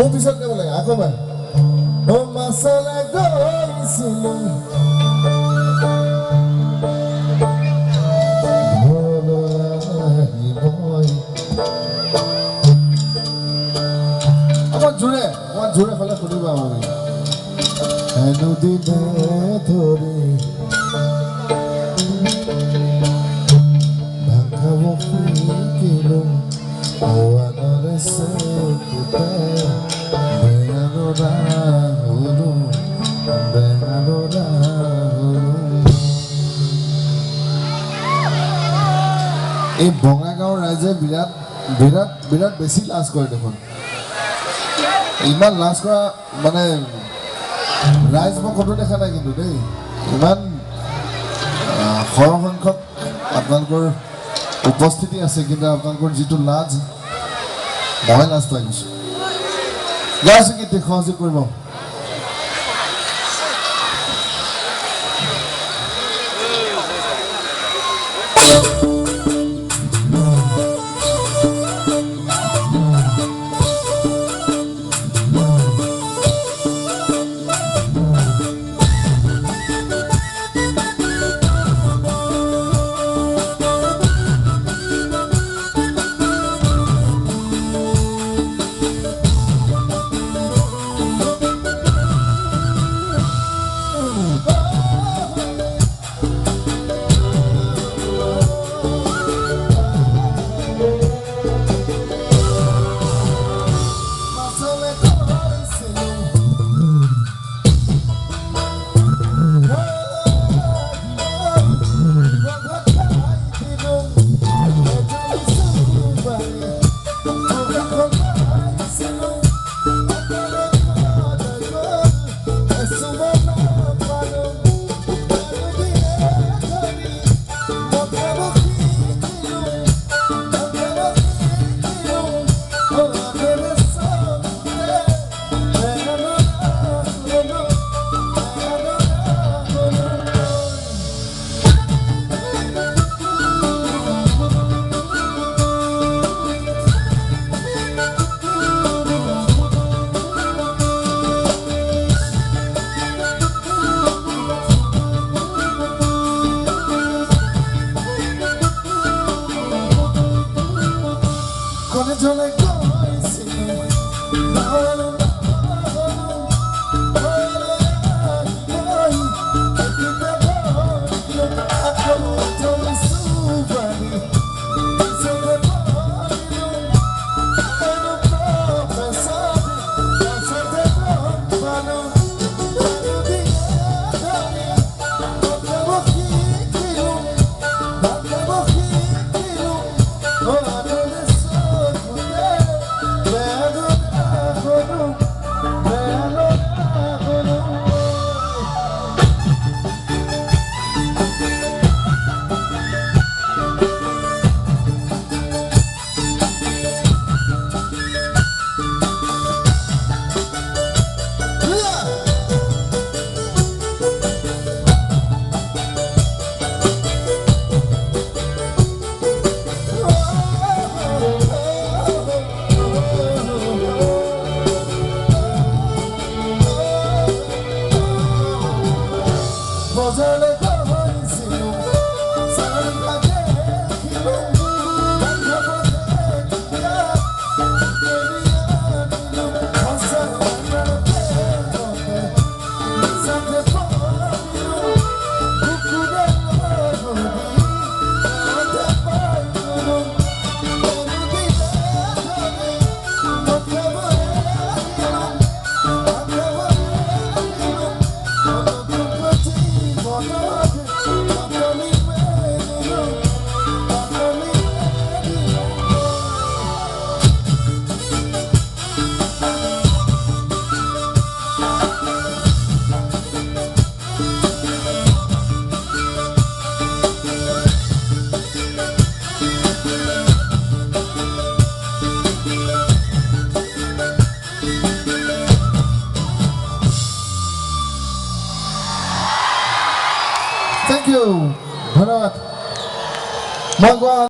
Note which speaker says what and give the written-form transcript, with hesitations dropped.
Speaker 1: মোৰ পিছত গাব লাগে আকৌ এবাৰ ও মাছলে গৈছিলো জোৰে ফলে শুনিব আমি নদীতে ধৰি ভাঙাব শিকিলো আনৰে চকুতে বেয়ানোৰা হলো বেয়ানোৰা হলো এই বঙাইগাঁৱৰ ৰাইজে বিৰাট বিৰাট বিৰাট বেছি লাজ কৰে দেখোন ইমান লাজ কৰা মানে ৰাইজ মই ক'তো দেখা নাই কিন্তু দেই ইমান সৰহসংখ্যক আপোনালোকৰ উপস্থিতি আছে কিন্তু আপোনালোকৰ যিটো লাজ মই লাজ পাই গৈছোঁ গাইছোঁ কিন্তু সহযোগ কৰিব Thank you. ধন্যবাদ।